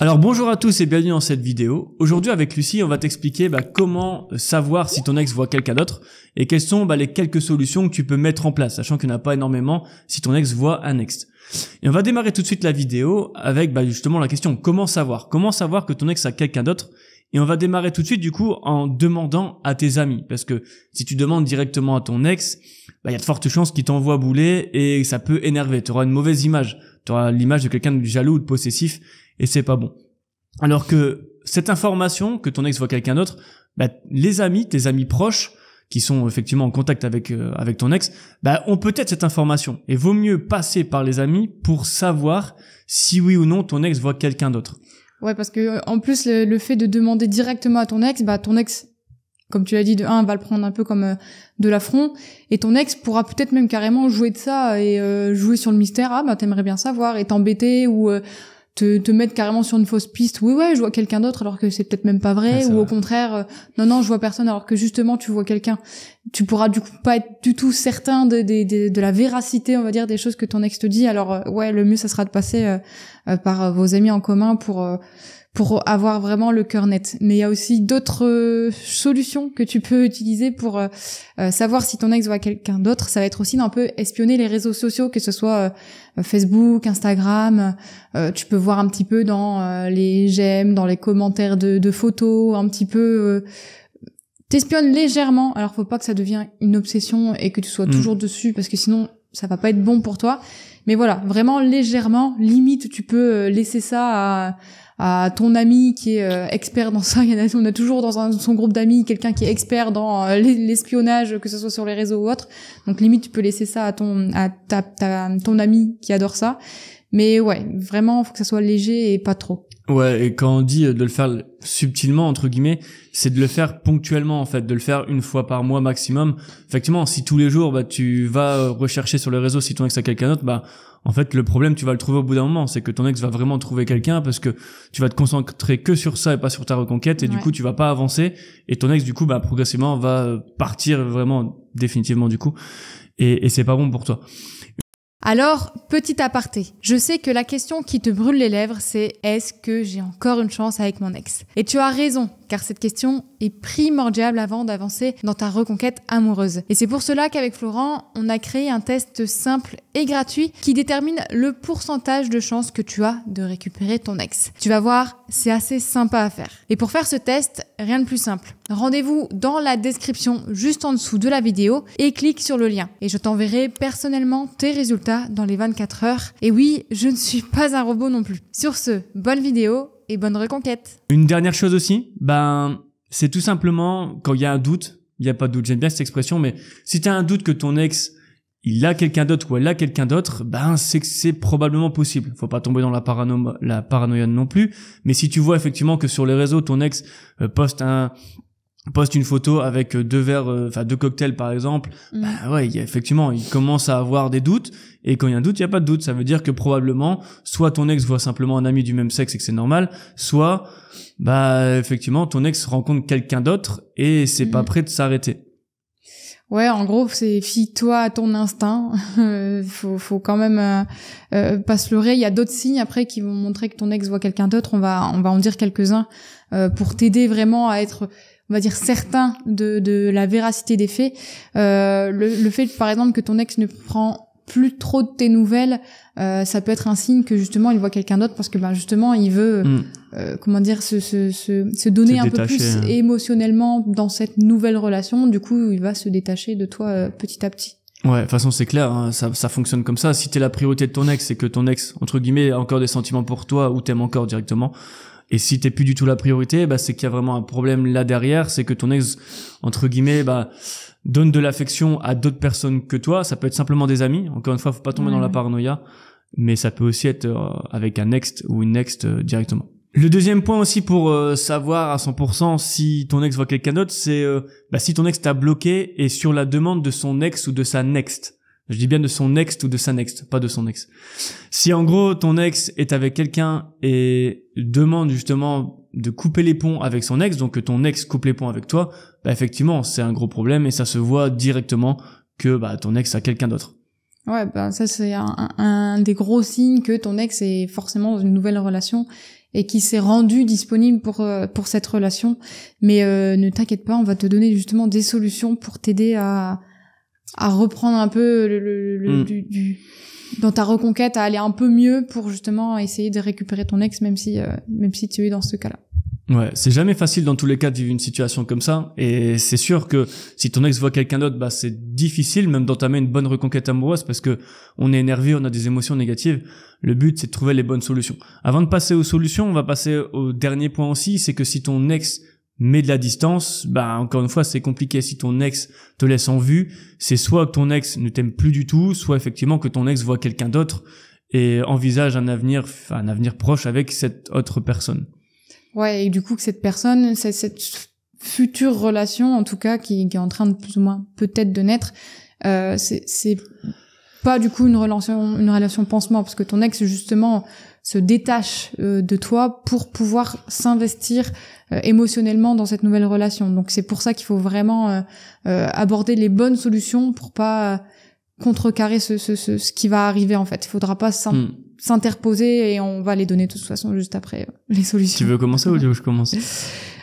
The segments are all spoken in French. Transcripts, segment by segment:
Alors bonjour à tous et bienvenue dans cette vidéo. Aujourd'hui avec Lucie, on va t'expliquer comment savoir si ton ex voit quelqu'un d'autre et quelles sont les quelques solutions que tu peux mettre en place, sachant qu'il n'y en a pas énormément si ton ex voit un ex. Et on va démarrer tout de suite la vidéo avec justement la question comment savoir que ton ex a quelqu'un d'autre. Et on va démarrer tout de suite du coup en demandant à tes amis, parce que si tu demandes directement à ton ex, il y a de fortes chances qu'il t'envoie bouler et ça peut énerver. Tu auras une mauvaise image, tu auras l'image de quelqu'un de jaloux ou de possessif et c'est pas bon. Alors que cette information que ton ex voit quelqu'un d'autre, les amis, tes amis proches qui sont effectivement en contact avec ton ex, ont peut-être cette information et vaut mieux passer par les amis pour savoir si oui ou non ton ex voit quelqu'un d'autre. Ouais, parce que en plus le fait de demander directement à ton ex, comme tu l'as dit, de un, va le prendre un peu comme de l'affront, et ton ex pourra peut-être même carrément jouer de ça et jouer sur le mystère. T'aimerais bien savoir et t'embêter ou te mettre carrément sur une fausse piste. Oui, je vois quelqu'un d'autre alors que c'est peut-être même pas vrai, ou au contraire, non, je vois personne alors que justement tu vois quelqu'un. Tu pourras du coup pas être du tout certain de la véracité, on va dire, des choses que ton ex te dit. Alors le mieux ça sera de passer par vos amis en commun pour avoir vraiment le cœur net. Mais il y a aussi d'autres solutions que tu peux utiliser pour savoir si ton ex voit quelqu'un d'autre. Ça va être aussi d'un peu espionner les réseaux sociaux, que ce soit Facebook, Instagram. Tu peux voir un petit peu dans les j'aime, dans les commentaires de photos, un petit peu t'espionnes légèrement. Alors faut pas que ça devienne une obsession et que tu sois toujours dessus, parce que sinon ça va pas être bon pour toi. Mais voilà, vraiment légèrement, limite tu peux laisser ça à ton ami qui est expert dans ça. On a toujours dans son groupe d'amis quelqu'un qui est expert dans l'espionnage, que ce soit sur les réseaux ou autre. Donc limite tu peux laisser ça à ton ami qui adore ça. Mais vraiment faut que ça soit léger et pas trop. Ouais, et quand on dit de le faire subtilement entre guillemets, c'est de le faire ponctuellement en fait, de le faire une fois par mois maximum. Effectivement, si tous les jours tu vas rechercher sur les réseaux si ton ex a quelqu'un d'autre, en fait le problème tu vas le trouver au bout d'un moment, c'est que ton ex va vraiment trouver quelqu'un parce que tu vas te concentrer que sur ça et pas sur ta reconquête, et du coup tu vas pas avancer, et ton ex du coup progressivement va partir vraiment définitivement du coup, et c'est pas bon pour toi. Alors, petit aparté, je sais que la question qui te brûle les lèvres, c'est « Est-ce que j'ai encore une chance avec mon ex ?» Et tu as raison, car cette question est primordiale avant d'avancer dans ta reconquête amoureuse. Et c'est pour cela qu'avec Florent, on a créé un test simple et gratuit qui détermine le pourcentage de chances que tu as de récupérer ton ex. Tu vas voir, c'est assez sympa à faire. Et pour faire ce test, rien de plus simple. Rendez-vous dans la description juste en dessous de la vidéo et clique sur le lien. Et je t'enverrai personnellement tes résultats dans les 24 heures. Et oui, je ne suis pas un robot non plus. Sur ce, bonne vidéo et bonne reconquête. Une dernière chose aussi, c'est tout simplement quand il y a un doute, il y a pas de doute, j'aime bien cette expression, mais si tu as un doute que ton ex il a quelqu'un d'autre ou elle a quelqu'un d'autre, c'est que c'est probablement possible. Faut pas tomber dans la paranoïa non plus, mais si tu vois effectivement que sur les réseaux ton ex poste une photo avec deux cocktails par exemple, effectivement, il commence à avoir des doutes, et quand il y a un doute, il y a pas de doute, ça veut dire que probablement soit ton ex voit simplement un ami du même sexe et que c'est normal, soit effectivement ton ex rencontre quelqu'un d'autre et c'est pas prêt de s'arrêter. Ouais, en gros, c'est fie-toi à ton instinct. Faut quand même pas se leurrer. Il y a d'autres signes après qui vont montrer que ton ex voit quelqu'un d'autre. On va en dire quelques-uns pour t'aider vraiment à être, on va dire, certain de la véracité des faits. Le fait, par exemple, que ton ex ne prend plus trop de tes nouvelles, ça peut être un signe que justement il voit quelqu'un d'autre, parce que justement il veut se donner un peu plus émotionnellement dans cette nouvelle relation. Du coup il va se détacher de toi petit à petit. Ouais, de toute façon c'est clair, hein, ça fonctionne comme ça. Si t'es la priorité de ton ex, c'est que ton ex entre guillemets a encore des sentiments pour toi ou t'aime encore directement. Et si t'es plus du tout la priorité, c'est qu'il y a vraiment un problème là derrière, c'est que ton ex entre guillemets donne de l'affection à d'autres personnes que toi. Ça peut être simplement des amis. Encore une fois, faut pas tomber dans la paranoïa, mais ça peut aussi être avec un ex ou une ex directement. Le deuxième point aussi pour savoir à 100% si ton ex voit quelqu'un d'autre, c'est si ton ex t'a bloqué et sur la demande de son ex ou de sa next. Je dis bien de son ex ou de sa next, pas de son ex. Si en gros ton ex est avec quelqu'un et demande justement de couper les ponts avec son ex, donc que ton ex coupe les ponts avec toi, effectivement c'est un gros problème et ça se voit directement que ton ex a quelqu'un d'autre. Ouais, ça c'est un des gros signes que ton ex est forcément dans une nouvelle relation et qui s'est rendu disponible pour cette relation. Mais ne t'inquiète pas, on va te donner justement des solutions pour t'aider à reprendre un peu dans ta reconquête, à aller un peu mieux pour justement essayer de récupérer ton ex, même si tu es dans ce cas-là. Ouais, c'est jamais facile dans tous les cas de vivre une situation comme ça, et c'est sûr que si ton ex voit quelqu'un d'autre, bah c'est difficile même d'entamer une bonne reconquête amoureuse parce que on est énervé, on a des émotions négatives. Le but c'est de trouver les bonnes solutions. Avant de passer aux solutions, on va passer au dernier point aussi, c'est que si ton ex met de la distance, bah encore une fois c'est compliqué. Si ton ex te laisse en vue, c'est soit que ton ex ne t'aime plus du tout, soit effectivement que ton ex voit quelqu'un d'autre et envisage un avenir proche avec cette autre personne. Ouais, et du coup que cette personne, cette future relation en tout cas qui est en train de plus ou moins peut-être de naître, c'est pas du coup une relation pansement, parce que ton ex justement se détache de toi pour pouvoir s'investir émotionnellement dans cette nouvelle relation. Donc c'est pour ça qu'il faut vraiment aborder les bonnes solutions pour pas contrecarrer ce qui va arriver en fait. Il faudra pas s'interposer et on va les donner de toute façon juste après les solutions. Tu veux commencer ou je commence?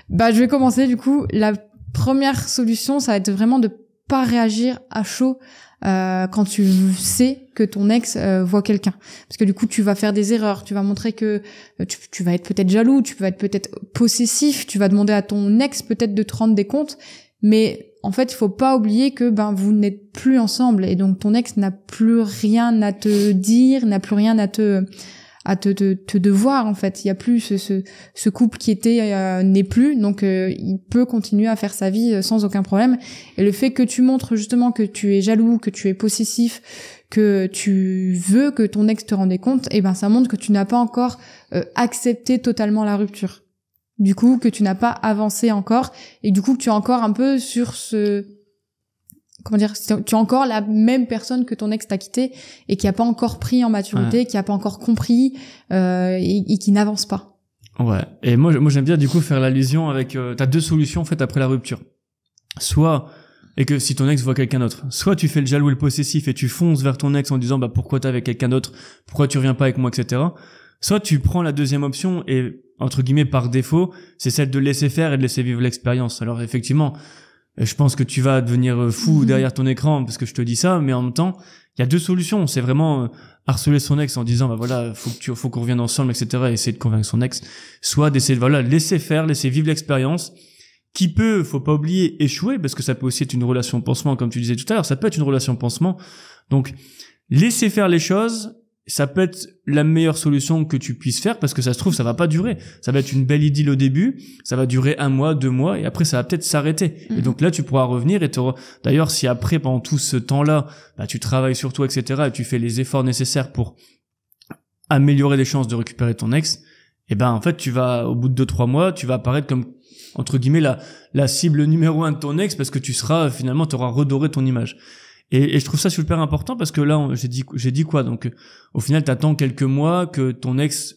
Bah je vais commencer du coup. La première solution, ça va être vraiment de pas réagir à chaud quand tu sais que ton ex voit quelqu'un, parce que du coup tu vas faire des erreurs, tu vas montrer que tu vas être peut-être jaloux, tu vas être peut-être possessif, tu vas demander à ton ex peut-être de te rendre des comptes, mais en fait il faut pas oublier que vous n'êtes plus ensemble et donc ton ex n'a plus rien à te dire, n'a plus rien à te devoir en fait. Il y a plus ce couple qui était n'est plus, donc il peut continuer à faire sa vie sans aucun problème. Et le fait que tu montres justement que tu es jaloux, que tu es possessif, que tu veux que ton ex te rende compte, et ça montre que tu n'as pas encore accepté totalement la rupture. Du coup, que tu n'as pas avancé encore, et du coup que tu es encore un peu sur tu es encore la même personne que ton ex t'a quitté et qui a pas encore pris en maturité, qui a pas encore compris et qui n'avance pas. Ouais. Et moi j'aime bien du coup faire l'allusion avec t'as deux solutions en fait après la rupture. Soit et que si ton ex voit quelqu'un d'autre, soit tu fais le jaloux et le possessif et tu fonces vers ton ex en disant pourquoi t'es avec quelqu'un d'autre, pourquoi tu reviens pas avec moi, etc. Soit tu prends la deuxième option et entre guillemets par défaut, c'est celle de laisser faire et de laisser vivre l'expérience. Alors effectivement, je pense que tu vas devenir fou derrière ton écran parce que je te dis ça, mais en même temps, il y a deux solutions. C'est vraiment harceler son ex en disant voilà, faut qu'on revienne ensemble, etc. et essayer de convaincre son ex. Soit d'essayer de laisser faire, laisser vivre l'expérience, qui peut, faut pas oublier, échouer, parce que ça peut aussi être une relation pansement, comme tu disais tout à l'heure, ça peut être une relation pansement. Donc, laisser faire les choses, ça peut être la meilleure solution que tu puisses faire, parce que ça se trouve, ça va pas durer. Ça va être une belle idylle au début, ça va durer 1 mois, 2 mois, et après, ça va peut-être s'arrêter. Et donc là, tu pourras revenir et d'ailleurs, si après, pendant tout ce temps-là, tu travailles sur toi, etc., et tu fais les efforts nécessaires pour améliorer les chances de récupérer ton ex, en fait, tu vas, au bout de 2-3 mois, tu vas apparaître comme, entre guillemets, la cible numéro 1 de ton ex, parce que t'auras redoré ton image. Et je trouve ça super important parce que là, j'ai dit quoi? Donc, au final, t'attends quelques mois que ton ex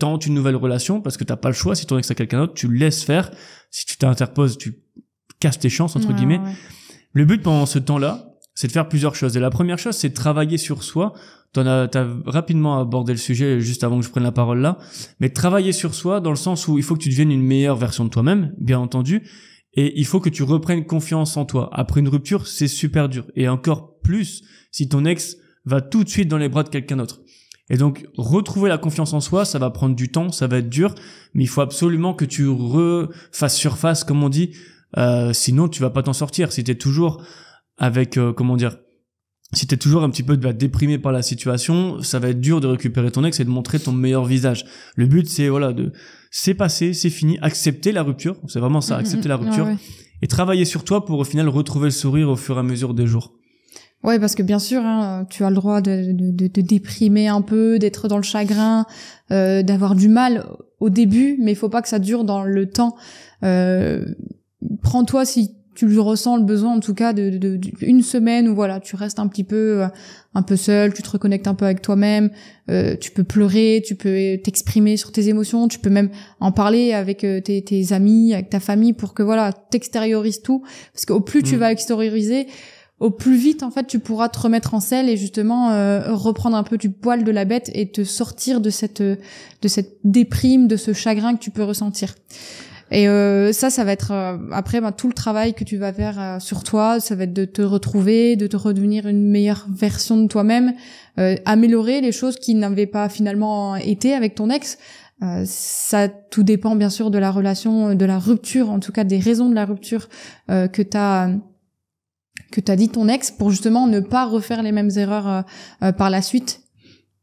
tente une nouvelle relation parce que t'as pas le choix. Si ton ex a quelqu'un d'autre, tu le laisses faire. Si tu t'interposes, tu casses tes chances, entre guillemets. Ouais. Le but pendant ce temps-là, c'est de faire plusieurs choses. Et la première chose, c'est de travailler sur soi. T'as rapidement abordé le sujet juste avant que je prenne la parole là. Mais travailler sur soi dans le sens où il faut que tu deviennes une meilleure version de toi-même, bien entendu. Et il faut que tu reprennes confiance en toi. Après une rupture, c'est super dur. Et encore plus si ton ex va tout de suite dans les bras de quelqu'un d'autre. Et donc, retrouver la confiance en soi, ça va prendre du temps, ça va être dur, mais il faut absolument que tu refasses surface, comme on dit. Sinon, tu vas pas t'en sortir. Si t'es toujours avec, si t'es toujours un petit peu déprimé par la situation, ça va être dur de récupérer ton ex et de montrer ton meilleur visage. Le but, c'est c'est passé, c'est fini, accepter la rupture, c'est vraiment ça, accepter la rupture, et travailler sur toi pour au final retrouver le sourire au fur et à mesure des jours. Ouais, parce que bien sûr, tu as le droit de déprimer un peu, d'être dans le chagrin, d'avoir du mal au début, mais il faut pas que ça dure dans le temps. Prends-toi, si tu le ressens le besoin, en tout cas, de une semaine où tu restes un peu seul, tu te reconnectes un peu avec toi-même, tu peux pleurer, tu peux t'exprimer sur tes émotions, tu peux même en parler avec tes amis, avec ta famille pour que t'extériorises tout, parce qu'au plus tu vas extérioriser, au plus vite en fait tu pourras te remettre en selle et justement reprendre un peu du poil de la bête et te sortir de cette déprime, de ce chagrin que tu peux ressentir. Et ça va être après tout le travail que tu vas faire sur toi, ça va être de te retrouver, de te redevenir une meilleure version de toi-même, améliorer les choses qui n'avaient pas finalement été avec ton ex. Ça tout dépend bien sûr de la relation, de la rupture, en tout cas des raisons de la rupture que t'as dit ton ex, pour justement ne pas refaire les mêmes erreurs par la suite.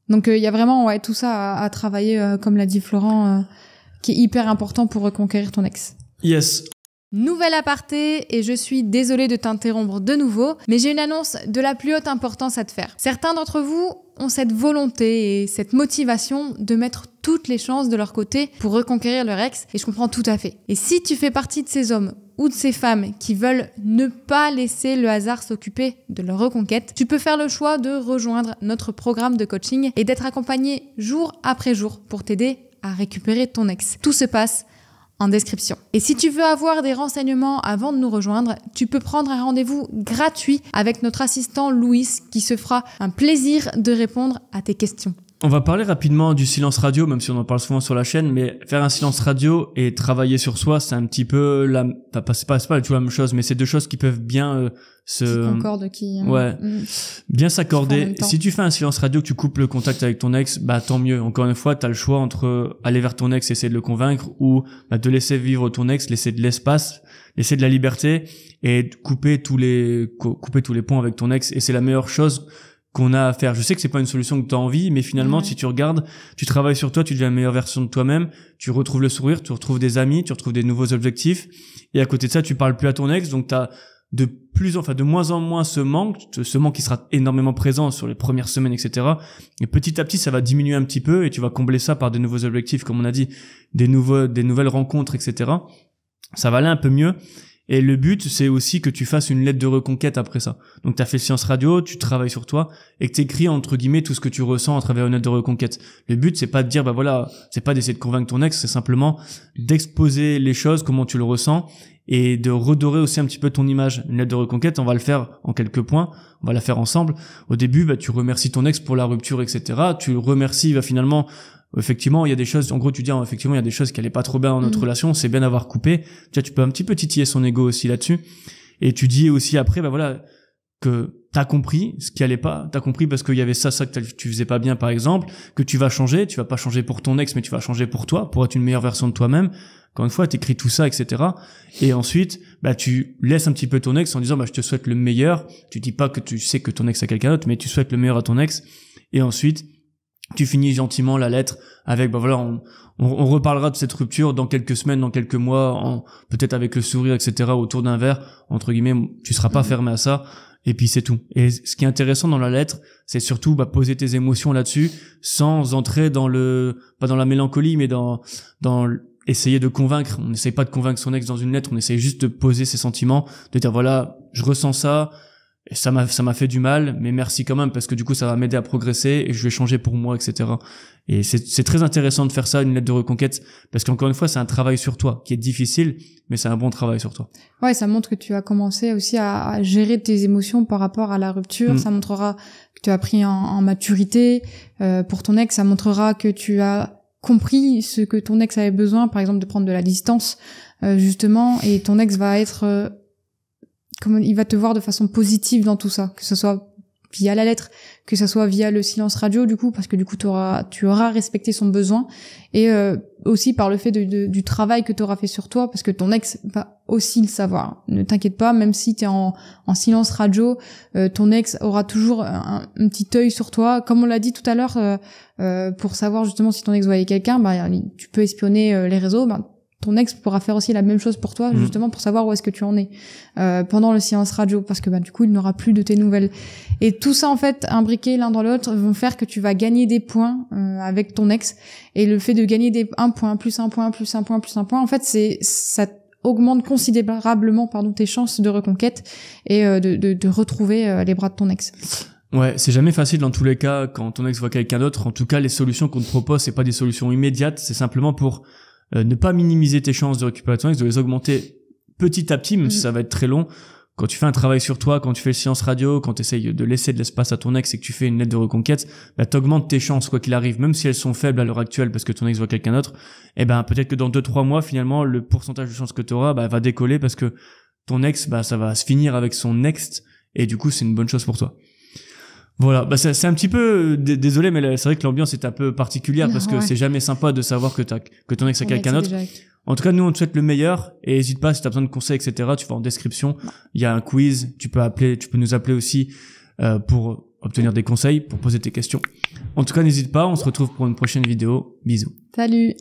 Donc il y a vraiment tout ça à travailler, comme l'a dit Florent, qui est hyper important pour reconquérir ton ex. Yes. Nouvelle aparté, et je suis désolée de t'interrompre de nouveau, mais j'ai une annonce de la plus haute importance à te faire. Certains d'entre vous ont cette volonté et cette motivation de mettre toutes les chances de leur côté pour reconquérir leur ex, et je comprends tout à fait. Et si tu fais partie de ces hommes ou de ces femmes qui veulent ne pas laisser le hasard s'occuper de leur reconquête, tu peux faire le choix de rejoindre notre programme de coaching et d'être accompagné jour après jour pour t'aider à récupérer ton ex. Tout se passe en description. Et si tu veux avoir des renseignements avant de nous rejoindre, tu peux prendre un rendez-vous gratuit avec notre assistant Louis qui se fera un plaisir de répondre à tes questions. On va parler rapidement du silence radio, même si on en parle souvent sur la chaîne, mais faire un silence radio et travailler sur soi, c'est un petit peu c'est pas du tout la même chose, mais c'est deux choses qui peuvent bien qui concordent, bien s'accorder. Si tu fais un silence radio, que tu coupes le contact avec ton ex, tant mieux. Encore une fois, t'as le choix entre aller vers ton ex, essayer de le convaincre, ou de laisser vivre ton ex, laisser de l'espace, laisser de la liberté et couper tous les ponts avec ton ex. Et c'est la meilleure chose qu'on a à faire. Je sais que c'est pas une solution que tu as envie, mais finalement, si tu regardes, tu travailles sur toi, tu deviens la meilleure version de toi-même, tu retrouves le sourire, tu retrouves des amis, tu retrouves des nouveaux objectifs, et à côté de ça, tu parles plus à ton ex, donc t'as de moins en moins ce manque qui sera énormément présent sur les premières semaines, etc. Et petit à petit, ça va diminuer un petit peu, et tu vas combler ça par de nouveaux objectifs, comme on a dit, des nouvelles rencontres, etc. Ça va aller un peu mieux. Et le but, c'est aussi que tu fasses une lettre de reconquête après ça. Donc, tu as fait Silence Radio, tu travailles sur toi, et que tu écris, entre guillemets, tout ce que tu ressens à travers une lettre de reconquête. Le but, c'est pas de dire, c'est pas d'essayer de convaincre ton ex, c'est simplement d'exposer les choses, comment tu le ressens, et de redorer aussi un petit peu ton image. Une lettre de reconquête, on va le faire en quelques points, on va la faire ensemble. Au début, tu remercies ton ex pour la rupture, etc. Tu le remercies, finalement, effectivement, il y a des choses, en gros, tu dis, effectivement, il y a des choses qui allaient pas trop bien dans notre relation, c'est bien d'avoir coupé. Tu peux un petit peu titiller son ego aussi là-dessus. Et tu dis aussi après, que t'as compris ce qui allait pas, t'as compris parce qu'il y avait ça que tu faisais pas bien, par exemple, que tu vas changer, tu vas pas changer pour ton ex, mais tu vas changer pour toi, pour être une meilleure version de toi-même. Encore une fois, t'écris tout ça, etc. Et ensuite, tu laisses un petit peu ton ex en disant, je te souhaite le meilleur. Tu dis pas que tu sais que ton ex a quelqu'un d'autre, mais tu souhaites le meilleur à ton ex. Et ensuite, tu finis gentiment la lettre avec, on reparlera de cette rupture dans quelques semaines, dans quelques mois, peut-être avec le sourire, etc., autour d'un verre, entre guillemets, tu seras pas fermé à ça. Et puis c'est tout. Et ce qui est intéressant dans la lettre, c'est surtout poser tes émotions là-dessus, sans entrer dans pas dans la mélancolie, mais dans essayer de convaincre. On n'essaye pas de convaincre son ex dans une lettre, on essaye juste de poser ses sentiments, de dire je ressens ça, et ça m'a fait du mal, mais merci quand même, parce que du coup ça va m'aider à progresser et je vais changer pour moi, etc. Et c'est très intéressant de faire ça, une lettre de reconquête, parce qu'encore une fois c'est un travail sur toi qui est difficile, mais c'est un bon travail sur toi. Ouais, ça montre que tu as commencé aussi à gérer tes émotions par rapport à la rupture. Ça montrera que tu as pris en maturité. Pour ton ex, ça montrera que tu as compris ce que ton ex avait besoin, par exemple de prendre de la distance, justement, et ton ex va être il va te voir de façon positive dans tout ça, que ce soit via la lettre, que ce soit via le silence radio, du coup, parce que du coup tu auras respecté son besoin, et aussi par le fait du travail que tu auras fait sur toi, parce que ton ex va aussi le savoir. Ne t'inquiète pas, même si tu es en silence radio, ton ex aura toujours un petit œil sur toi, comme on l'a dit tout à l'heure, pour savoir justement si ton ex voyait quelqu'un, tu peux espionner les réseaux, ton ex pourra faire aussi la même chose pour toi, justement pour savoir où est-ce que tu en es pendant le silence radio, parce que du coup il n'aura plus de tes nouvelles. Et tout ça en fait, imbriqué l'un dans l'autre, vont faire que tu vas gagner des points avec ton ex. Et le fait de gagner un point, plus un point, plus un point, plus un point, en fait ça augmente considérablement tes chances de reconquête et de retrouver les bras de ton ex. Ouais, c'est jamais facile dans tous les cas quand ton ex voit quelqu'un d'autre. En tout cas, les solutions qu'on te propose, c'est pas des solutions immédiates, c'est simplement pour ne pas minimiser tes chances de récupérer ton ex, de les augmenter petit à petit, même si ça va être très long. quand tu fais un travail sur toi, quand tu fais le silence radio, quand tu essayes de laisser de l'espace à ton ex et que tu fais une lettre de reconquête, bah, t'augmentes tes chances, quoi qu'il arrive, même si elles sont faibles à l'heure actuelle parce que ton ex voit quelqu'un d'autre, et ben, peut-être que dans 2-3 mois, finalement, le pourcentage de chances que tu auras, bah, va décoller parce que ton ex, bah, ça va se finir avec son next, et du coup, c'est une bonne chose pour toi. Voilà, bah c'est un petit peu désolé, mais c'est vrai que l'ambiance est un peu particulière parce que c'est jamais sympa de savoir que ton ex a quelqu'un d'autre. En tout cas, nous on te souhaite le meilleur et n'hésite pas si t'as besoin de conseils, etc. Tu vas en description, il y a un quiz, tu peux nous appeler aussi pour obtenir des conseils, pour poser tes questions. En tout cas, n'hésite pas, on se retrouve pour une prochaine vidéo. Bisous. Salut.